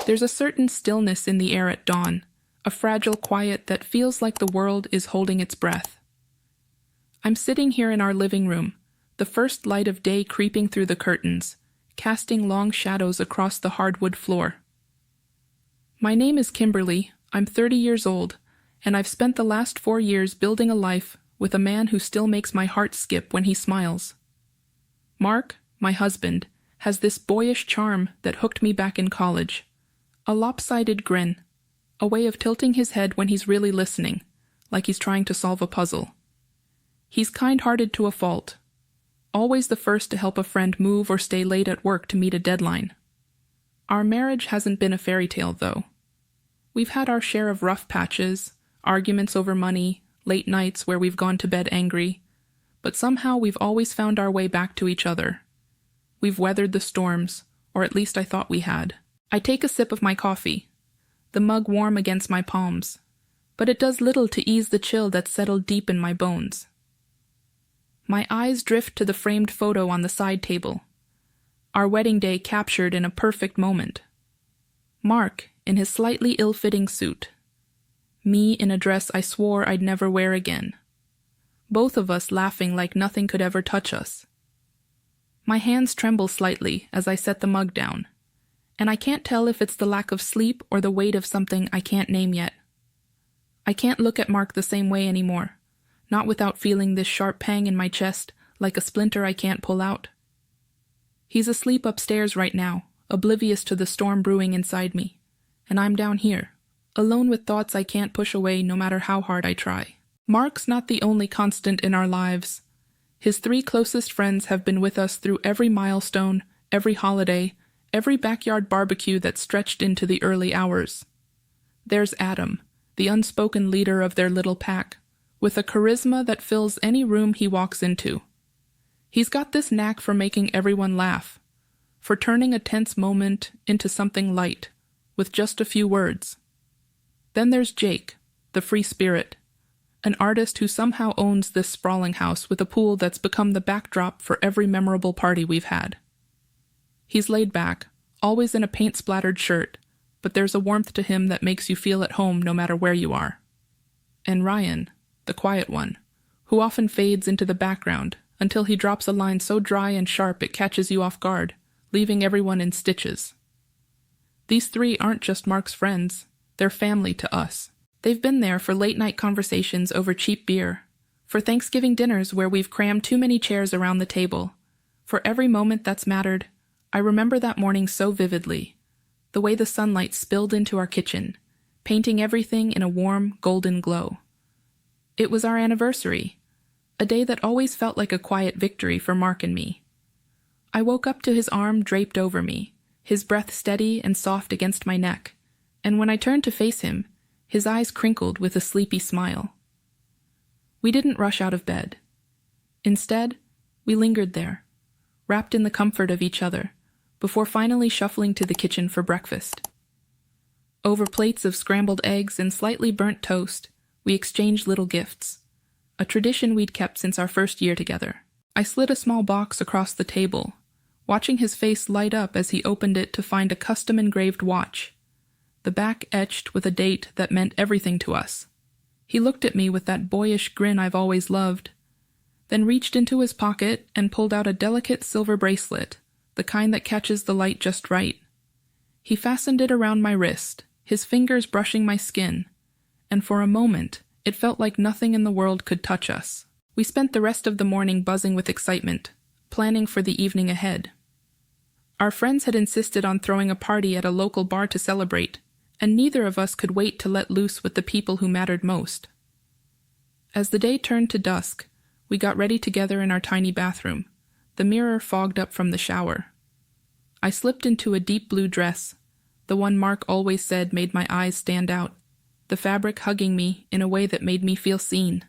There's a certain stillness in the air at dawn, a fragile quiet that feels like the world is holding its breath. I'm sitting here in our living room, the first light of day creeping through the curtains, casting long shadows across the hardwood floor. My name is Kimberly, I'm 30 years old, and I've spent the last 4 years building a life with a man who still makes my heart skip when he smiles. Mark, my husband, has this boyish charm that hooked me back in college. A lopsided grin, a way of tilting his head when he's really listening, like he's trying to solve a puzzle. He's kind-hearted to a fault, always the first to help a friend move or stay late at work to meet a deadline. Our marriage hasn't been a fairy tale, though. We've had our share of rough patches, arguments over money, late nights where we've gone to bed angry, but somehow we've always found our way back to each other. We've weathered the storms, or at least I thought we had. I take a sip of my coffee, the mug warm against my palms, but it does little to ease the chill that's settled deep in my bones. My eyes drift to the framed photo on the side table, our wedding day captured in a perfect moment. Mark in his slightly ill-fitting suit, me in a dress I swore I'd never wear again, both of us laughing like nothing could ever touch us. My hands tremble slightly as I set the mug down, and I can't tell if it's the lack of sleep or the weight of something I can't name yet. I can't look at Mark the same way anymore, not without feeling this sharp pang in my chest, like a splinter I can't pull out. He's asleep upstairs right now, oblivious to the storm brewing inside me, and I'm down here, alone with thoughts I can't push away no matter how hard I try. Mark's not the only constant in our lives. His 3 closest friends have been with us through every milestone, every holiday, every backyard barbecue that stretched into the early hours. There's Adam, the unspoken leader of their little pack, with a charisma that fills any room he walks into. He's got this knack for making everyone laugh, for turning a tense moment into something light, with just a few words. Then there's Jake, the free spirit, an artist who somehow owns this sprawling house with a pool that's become the backdrop for every memorable party we've had. He's laid back, always in a paint-splattered shirt, but there's a warmth to him that makes you feel at home no matter where you are. And Ryan, the quiet one, who often fades into the background until he drops a line so dry and sharp it catches you off guard, leaving everyone in stitches. These 3 aren't just Mark's friends, they're family to us. They've been there for late-night conversations over cheap beer, for Thanksgiving dinners where we've crammed too many chairs around the table. For every moment that's mattered, I remember that morning so vividly, the way the sunlight spilled into our kitchen, painting everything in a warm, golden glow. It was our anniversary, a day that always felt like a quiet victory for Mark and me. I woke up to his arm draped over me, his breath steady and soft against my neck, and when I turned to face him, his eyes crinkled with a sleepy smile. We didn't rush out of bed. Instead, we lingered there, wrapped in the comfort of each other, before finally shuffling to the kitchen for breakfast. Over plates of scrambled eggs and slightly burnt toast, we exchanged little gifts, a tradition we'd kept since our first year together. I slid a small box across the table, watching his face light up as he opened it to find a custom-engraved watch, the back etched with a date that meant everything to us. He looked at me with that boyish grin I've always loved, then reached into his pocket and pulled out a delicate silver bracelet, the kind that catches the light just right. He fastened it around my wrist, his fingers brushing my skin, and for a moment, it felt like nothing in the world could touch us. We spent the rest of the morning buzzing with excitement, planning for the evening ahead. Our friends had insisted on throwing a party at a local bar to celebrate, and neither of us could wait to let loose with the people who mattered most. As the day turned to dusk, we got ready together in our tiny bathroom, the mirror fogged up from the shower. I slipped into a deep blue dress, the one Mark always said made my eyes stand out, the fabric hugging me in a way that made me feel seen.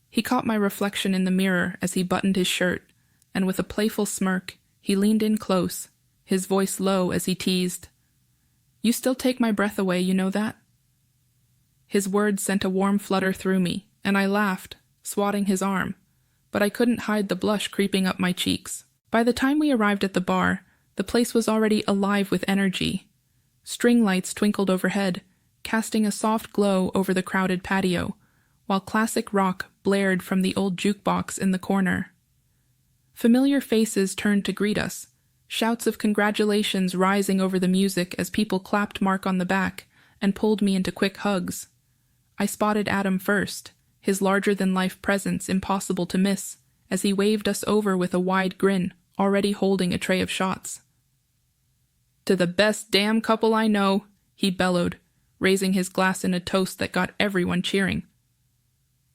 He caught my reflection in the mirror as he buttoned his shirt, and with a playful smirk, he leaned in close, his voice low as he teased, "You still take my breath away, you know that?" His words sent a warm flutter through me, and I laughed, swatting his arm, but I couldn't hide the blush creeping up my cheeks. By the time we arrived at the bar, the place was already alive with energy. String lights twinkled overhead, casting a soft glow over the crowded patio, while classic rock blared from the old jukebox in the corner. Familiar faces turned to greet us, shouts of congratulations rising over the music as people clapped Mark on the back and pulled me into quick hugs. I spotted Adam first, his larger-than-life presence impossible to miss, as he waved us over with a wide grin, already holding a tray of shots. "To the best damn couple I know," he bellowed, raising his glass in a toast that got everyone cheering.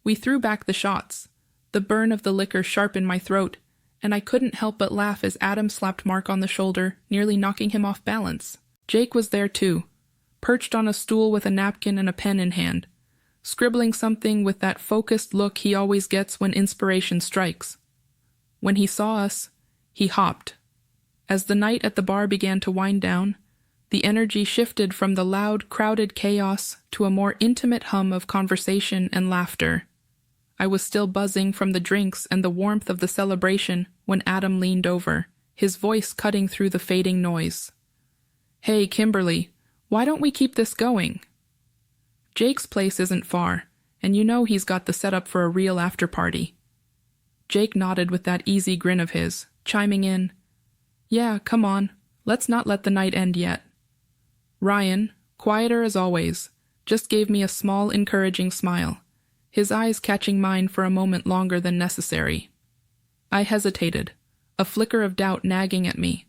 We threw back the shots. The burn of the liquor sharpened my throat, and I couldn't help but laugh as Adam slapped Mark on the shoulder, nearly knocking him off balance. Jake was there too, perched on a stool with a napkin and a pen in hand, scribbling something with that focused look he always gets when inspiration strikes. When he saw us, he hopped. As the night at the bar began to wind down, the energy shifted from the loud, crowded chaos to a more intimate hum of conversation and laughter. I was still buzzing from the drinks and the warmth of the celebration when Adam leaned over, his voice cutting through the fading noise. "Hey, Kimberly, why don't we keep this going? Jake's place isn't far, and you know he's got the setup for a real after-party." Jake nodded with that easy grin of his, chiming in, "Yeah, come on, let's not let the night end yet." Ryan, quieter as always, just gave me a small, encouraging smile, his eyes catching mine for a moment longer than necessary. I hesitated, a flicker of doubt nagging at me.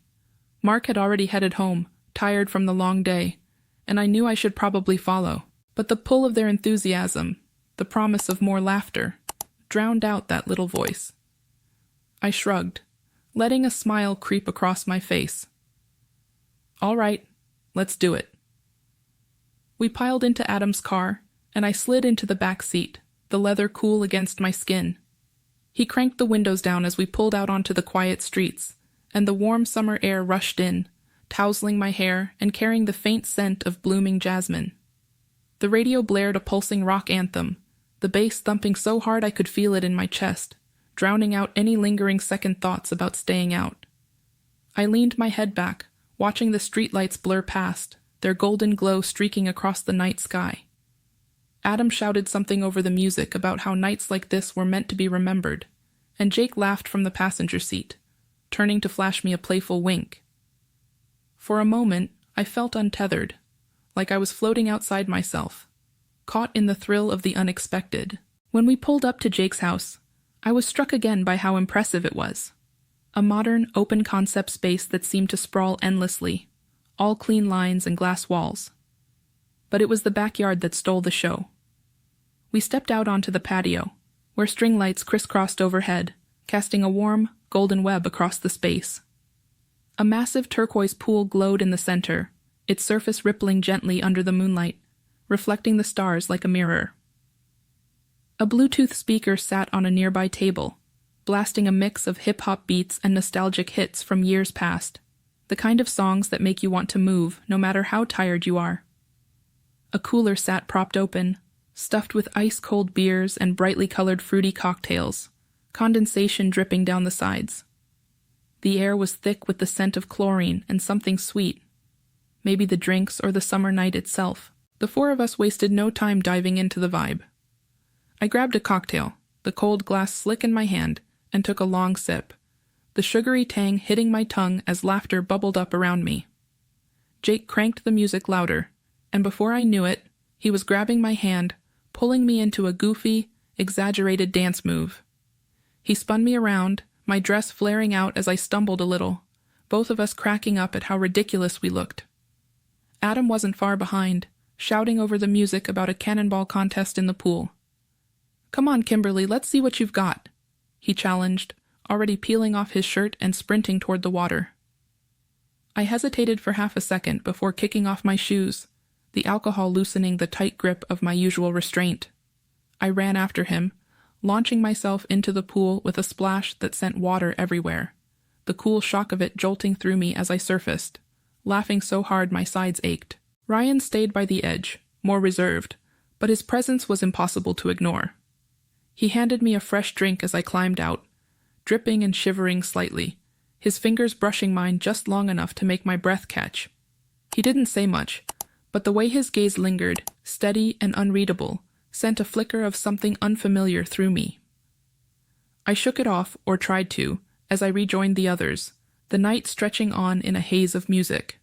Mark had already headed home, tired from the long day, and I knew I should probably follow. But the pull of their enthusiasm, the promise of more laughter, drowned out that little voice. I shrugged, letting a smile creep across my face. "All right, let's do it." We piled into Adam's car, and I slid into the back seat, the leather cool against my skin. He cranked the windows down as we pulled out onto the quiet streets, and the warm summer air rushed in, tousling my hair and carrying the faint scent of blooming jasmine. The radio blared a pulsing rock anthem, the bass thumping so hard I could feel it in my chest, drowning out any lingering second thoughts about staying out. I leaned my head back, watching the streetlights blur past, their golden glow streaking across the night sky. Adam shouted something over the music about how nights like this were meant to be remembered, and Jake laughed from the passenger seat, turning to flash me a playful wink. For a moment, I felt untethered, like I was floating outside myself, caught in the thrill of the unexpected. When we pulled up to Jake's house, I was struck again by how impressive it was. A modern, open-concept space that seemed to sprawl endlessly, all clean lines and glass walls. But it was the backyard that stole the show. We stepped out onto the patio, where string lights crisscrossed overhead, casting a warm, golden web across the space. A massive turquoise pool glowed in the center, its surface rippling gently under the moonlight, reflecting the stars like a mirror. A Bluetooth speaker sat on a nearby table, blasting a mix of hip-hop beats and nostalgic hits from years past, the kind of songs that make you want to move no matter how tired you are. A cooler sat propped open, stuffed with ice-cold beers and brightly colored fruity cocktails, condensation dripping down the sides. The air was thick with the scent of chlorine and something sweet, maybe the drinks or the summer night itself. The four of us wasted no time diving into the vibe. I grabbed a cocktail, the cold glass slick in my hand, and took a long sip, the sugary tang hitting my tongue as laughter bubbled up around me. Jake cranked the music louder, and before I knew it, he was grabbing my hand, pulling me into a goofy, exaggerated dance move. He spun me around, my dress flaring out as I stumbled a little, both of us cracking up at how ridiculous we looked. Adam wasn't far behind, shouting over the music about a cannonball contest in the pool. "Come on, Kimberly, let's see what you've got," he challenged, already peeling off his shirt and sprinting toward the water. I hesitated for half a second before kicking off my shoes, the alcohol loosening the tight grip of my usual restraint. I ran after him, launching myself into the pool with a splash that sent water everywhere, the cool shock of it jolting through me as I surfaced, laughing so hard my sides ached. Ryan stayed by the edge, more reserved, but his presence was impossible to ignore. He handed me a fresh drink as I climbed out, dripping and shivering slightly, his fingers brushing mine just long enough to make my breath catch. He didn't say much, but the way his gaze lingered, steady and unreadable, sent a flicker of something unfamiliar through me. I shook it off, or tried to, as I rejoined the others, the night stretching on in a haze of music.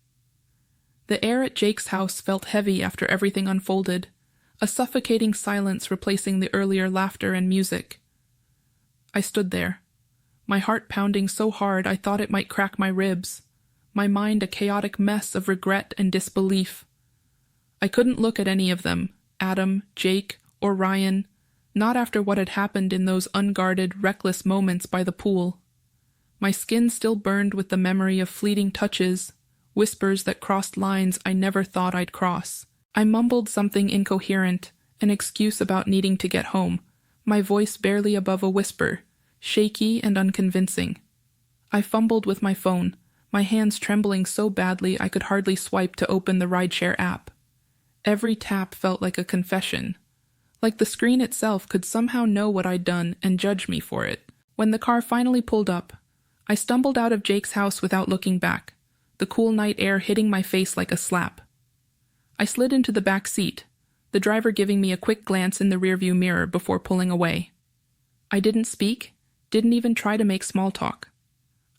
The air at Jake's house felt heavy after everything unfolded, a suffocating silence replacing the earlier laughter and music. I stood there, my heart pounding so hard I thought it might crack my ribs, my mind a chaotic mess of regret and disbelief. I couldn't look at any of them, Adam, Jake, or Ryan, not after what had happened in those unguarded, reckless moments by the pool. My skin still burned with the memory of fleeting touches, whispers that crossed lines I never thought I'd cross. I mumbled something incoherent, an excuse about needing to get home, my voice barely above a whisper, shaky and unconvincing. I fumbled with my phone, my hands trembling so badly I could hardly swipe to open the rideshare app. Every tap felt like a confession, like the screen itself could somehow know what I'd done and judge me for it. When the car finally pulled up, I stumbled out of Jake's house without looking back, the cool night air hitting my face like a slap. I slid into the back seat, the driver giving me a quick glance in the rearview mirror before pulling away. I didn't speak, didn't even try to make small talk.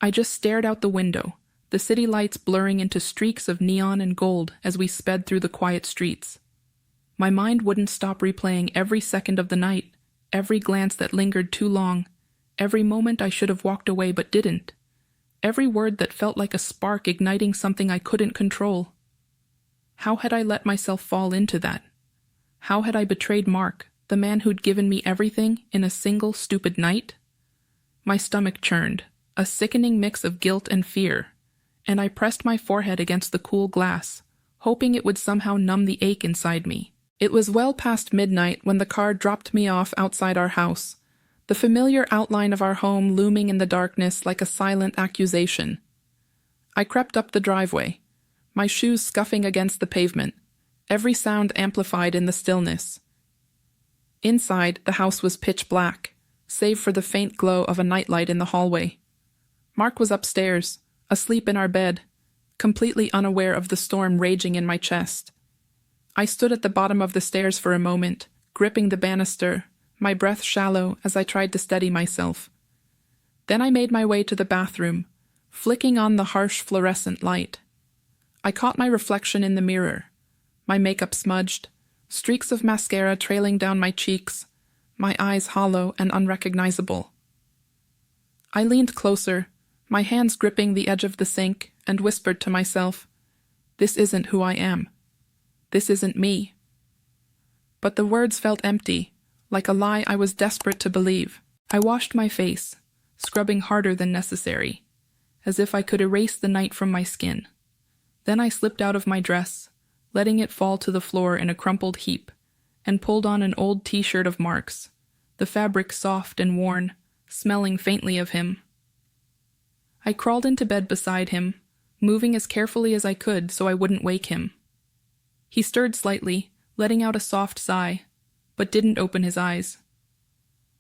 I just stared out the window, the city lights blurring into streaks of neon and gold as we sped through the quiet streets. My mind wouldn't stop replaying every second of the night, every glance that lingered too long, every moment I should have walked away but didn't, every word that felt like a spark igniting something I couldn't control. How had I let myself fall into that? How had I betrayed Mark, the man who'd given me everything, in a single stupid night? My stomach churned, a sickening mix of guilt and fear, and I pressed my forehead against the cool glass, hoping it would somehow numb the ache inside me. It was well past midnight when the car dropped me off outside our house, the familiar outline of our home looming in the darkness like a silent accusation. I crept up the driveway, my shoes scuffing against the pavement, every sound amplified in the stillness. Inside, the house was pitch black, save for the faint glow of a nightlight in the hallway. Mark was upstairs, asleep in our bed, completely unaware of the storm raging in my chest. I stood at the bottom of the stairs for a moment, gripping the banister, my breath shallow as I tried to steady myself. Then I made my way to the bathroom, flicking on the harsh fluorescent light. I caught my reflection in the mirror, my makeup smudged, streaks of mascara trailing down my cheeks, my eyes hollow and unrecognizable. I leaned closer, my hands gripping the edge of the sink, and whispered to myself, "This isn't who I am. This isn't me." But the words felt empty, like a lie I was desperate to believe. I washed my face, scrubbing harder than necessary, as if I could erase the night from my skin. Then I slipped out of my dress, letting it fall to the floor in a crumpled heap, and pulled on an old t-shirt of Mark's, the fabric soft and worn, smelling faintly of him. I crawled into bed beside him, moving as carefully as I could so I wouldn't wake him. He stirred slightly, letting out a soft sigh, but didn't open his eyes.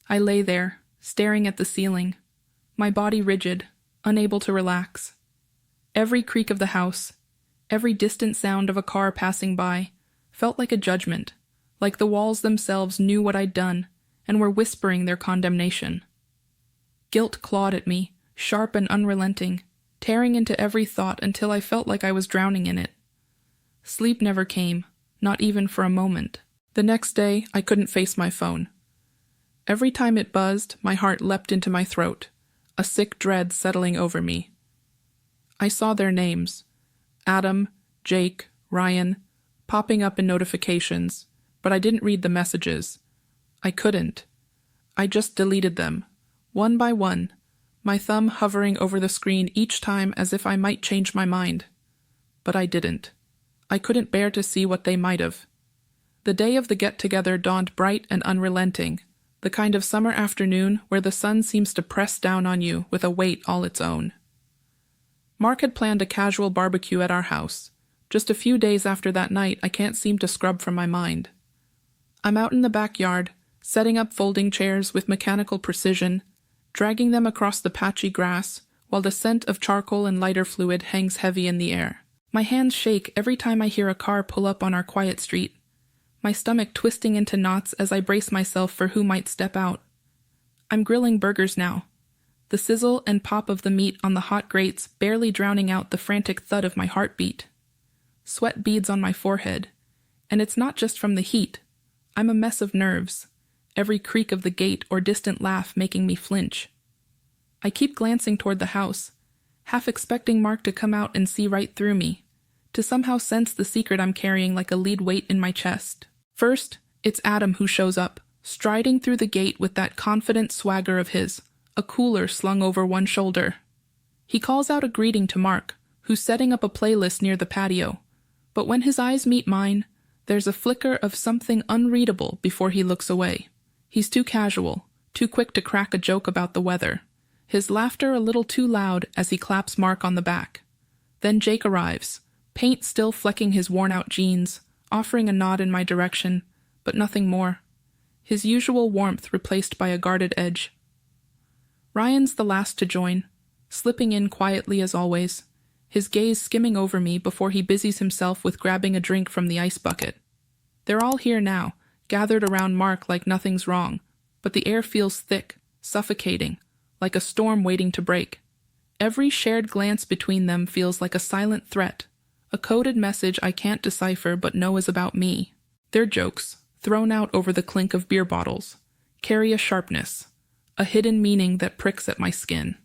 I lay there, staring at the ceiling, my body rigid, unable to relax. Every creak of the house, every distant sound of a car passing by, felt like a judgment, like the walls themselves knew what I'd done and were whispering their condemnation. Guilt clawed at me, sharp and unrelenting, tearing into every thought until I felt like I was drowning in it. Sleep never came, not even for a moment. The next day, I couldn't face my phone. Every time it buzzed, my heart leapt into my throat, a sick dread settling over me. I saw their names, Adam, Jake, Ryan, popping up in notifications, but I didn't read the messages. I couldn't. I just deleted them, one by one, my thumb hovering over the screen each time as if I might change my mind. But I didn't. I couldn't bear to see what they might have. The day of the get-together dawned bright and unrelenting, the kind of summer afternoon where the sun seems to press down on you with a weight all its own. Mark had planned a casual barbecue at our house. Just a few days after that night, I can't seem to scrub from my mind. I'm out in the backyard, setting up folding chairs with mechanical precision, dragging them across the patchy grass, while the scent of charcoal and lighter fluid hangs heavy in the air. My hands shake every time I hear a car pull up on our quiet street, my stomach twisting into knots as I brace myself for who might step out. I'm grilling burgers now, the sizzle and pop of the meat on the hot grates barely drowning out the frantic thud of my heartbeat. Sweat beads on my forehead, and it's not just from the heat. I'm a mess of nerves, every creak of the gate or distant laugh making me flinch. I keep glancing toward the house, half expecting Mark to come out and see right through me, to somehow sense the secret I'm carrying like a lead weight in my chest. First, it's Adam who shows up, striding through the gate with that confident swagger of his, a cooler slung over one shoulder. He calls out a greeting to Mark, who's setting up a playlist near the patio, but when his eyes meet mine, there's a flicker of something unreadable before he looks away. He's too casual, too quick to crack a joke about the weather, his laughter a little too loud as he claps Mark on the back. Then Jake arrives, paint still flecking his worn-out jeans, offering a nod in my direction, but nothing more. His usual warmth replaced by a guarded edge. Ryan's the last to join, slipping in quietly as always, his gaze skimming over me before he busies himself with grabbing a drink from the ice bucket. They're all here now, gathered around Mark like nothing's wrong, but the air feels thick, suffocating, like a storm waiting to break. Every shared glance between them feels like a silent threat, a coded message I can't decipher but know is about me. Their jokes, thrown out over the clink of beer bottles, carry a sharpness, a hidden meaning that pricks at my skin.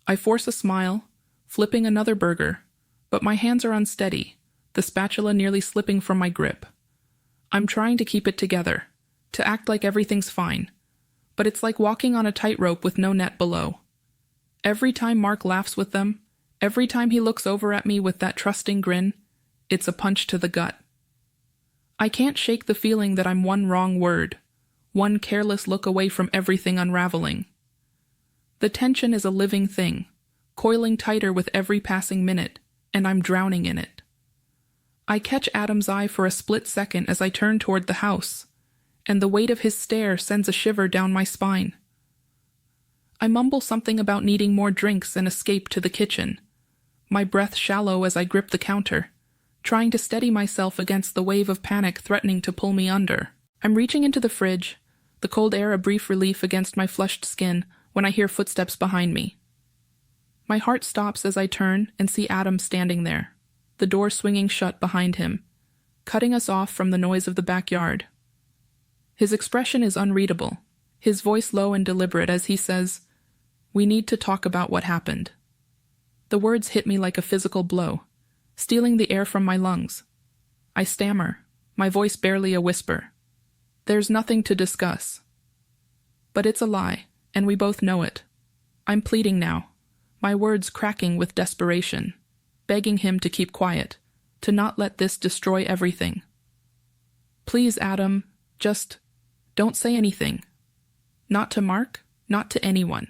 I force a smile, flipping another burger, but my hands are unsteady, the spatula nearly slipping from my grip. I'm trying to keep it together, to act like everything's fine, but it's like walking on a tightrope with no net below. Every time Mark laughs with them, every time he looks over at me with that trusting grin, it's a punch to the gut. I can't shake the feeling that I'm one wrong word, one careless look away from everything unraveling. The tension is a living thing, coiling tighter with every passing minute, and I'm drowning in it. I catch Adam's eye for a split second as I turn toward the house, and the weight of his stare sends a shiver down my spine. I mumble something about needing more drinks and escape to the kitchen, my breath shallow as I grip the counter, trying to steady myself against the wave of panic threatening to pull me under. I'm reaching into the fridge, the cold air a brief relief against my flushed skin when I hear footsteps behind me. My heart stops as I turn and see Adam standing there, the door swinging shut behind him, cutting us off from the noise of the backyard. His expression is unreadable, his voice low and deliberate as he says, "We need to talk about what happened." The words hit me like a physical blow, stealing the air from my lungs. I stammer, my voice barely a whisper. There's nothing to discuss. But it's a lie, and we both know it. I'm pleading now, my words cracking with desperation, begging him to keep quiet, to not let this destroy everything. Please, Adam, just don't say anything. Not to Mark, not to anyone.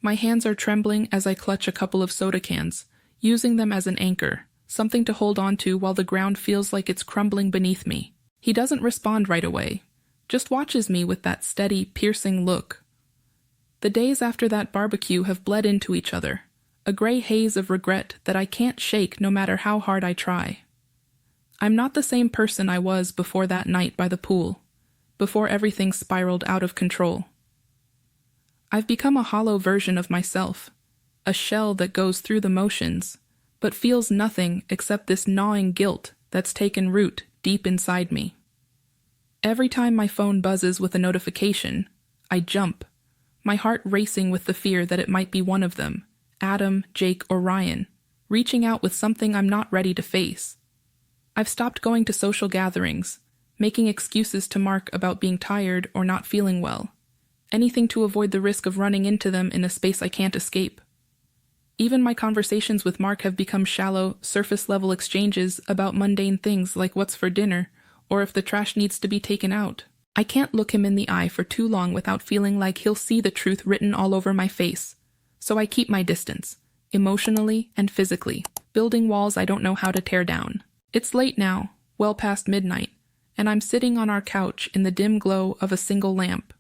My hands are trembling as I clutch a couple of soda cans, using them as an anchor, something to hold on to while the ground feels like it's crumbling beneath me. He doesn't respond right away, just watches me with that steady, piercing look. The days after that barbecue have bled into each other, a gray haze of regret that I can't shake no matter how hard I try. I'm not the same person I was before that night by the pool, before everything spiraled out of control. I've become a hollow version of myself, a shell that goes through the motions, but feels nothing except this gnawing guilt that's taken root deep inside me. Every time my phone buzzes with a notification, I jump, my heart racing with the fear that it might be one of them, Adam, Jake, or Ryan, reaching out with something I'm not ready to face. I've stopped going to social gatherings, making excuses to Mark about being tired or not feeling well, anything to avoid the risk of running into them in a space I can't escape. Even my conversations with Mark have become shallow, surface-level exchanges about mundane things like what's for dinner or if the trash needs to be taken out. I can't look him in the eye for too long without feeling like he'll see the truth written all over my face, so I keep my distance, emotionally and physically, building walls I don't know how to tear down. It's late now, well past midnight, and I'm sitting on our couch in the dim glow of a single lamp.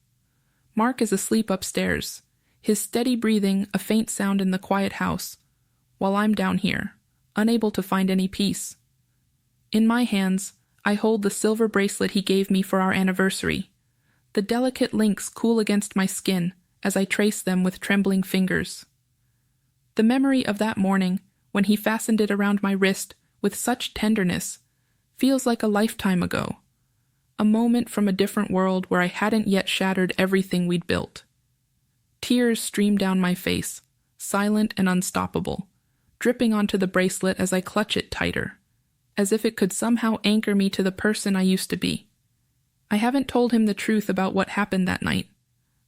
Mark is asleep upstairs, his steady breathing a faint sound in the quiet house, while I'm down here, unable to find any peace. In my hands, I hold the silver bracelet he gave me for our anniversary. The delicate links cool against my skin as I trace them with trembling fingers. The memory of that morning, when he fastened it around my wrist with such tenderness, feels like a lifetime ago. A moment from a different world where I hadn't yet shattered everything we'd built. Tears stream down my face, silent and unstoppable, dripping onto the bracelet as I clutch it tighter, as if it could somehow anchor me to the person I used to be. I haven't told him the truth about what happened that night,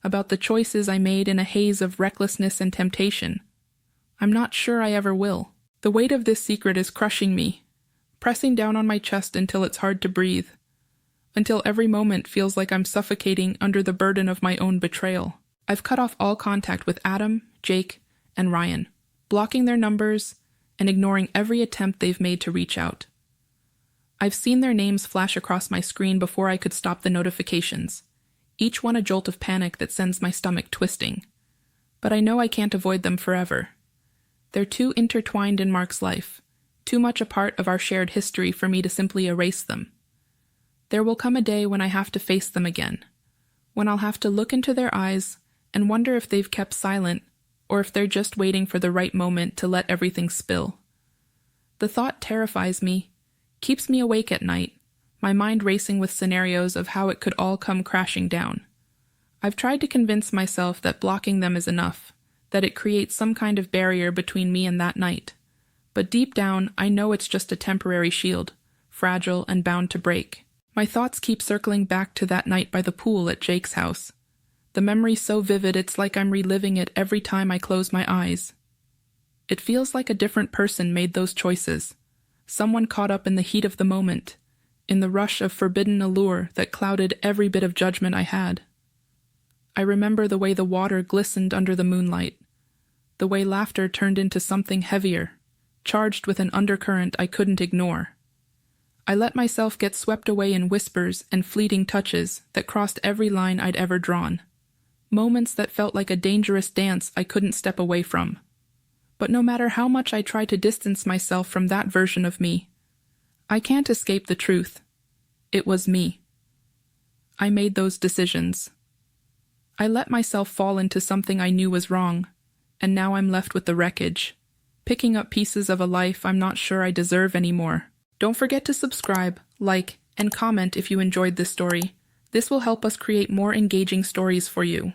about the choices I made in a haze of recklessness and temptation. I'm not sure I ever will. The weight of this secret is crushing me, pressing down on my chest until it's hard to breathe, until every moment feels like I'm suffocating under the burden of my own betrayal. I've cut off all contact with Adam, Jake, and Ryan, blocking their numbers and ignoring every attempt they've made to reach out. I've seen their names flash across my screen before I could stop the notifications, each one a jolt of panic that sends my stomach twisting. But I know I can't avoid them forever. They're too intertwined in Mark's life, too much a part of our shared history for me to simply erase them. There will come a day when I have to face them again, when I'll have to look into their eyes and wonder if they've kept silent or if they're just waiting for the right moment to let everything spill. The thought terrifies me, keeps me awake at night, my mind racing with scenarios of how it could all come crashing down. I've tried to convince myself that blocking them is enough, that it creates some kind of barrier between me and that night. But deep down, I know it's just a temporary shield, fragile and bound to break. My thoughts keep circling back to that night by the pool at Jake's house. The memory's so vivid it's like I'm reliving it every time I close my eyes. It feels like a different person made those choices. Someone caught up in the heat of the moment, in the rush of forbidden allure that clouded every bit of judgment I had. I remember the way the water glistened under the moonlight, the way laughter turned into something heavier, charged with an undercurrent I couldn't ignore. I let myself get swept away in whispers and fleeting touches that crossed every line I'd ever drawn. Moments that felt like a dangerous dance I couldn't step away from. But no matter how much I try to distance myself from that version of me, I can't escape the truth. It was me. I made those decisions. I let myself fall into something I knew was wrong, and now I'm left with the wreckage, picking up pieces of a life I'm not sure I deserve anymore. Don't forget to subscribe, like, and comment if you enjoyed this story. This will help us create more engaging stories for you.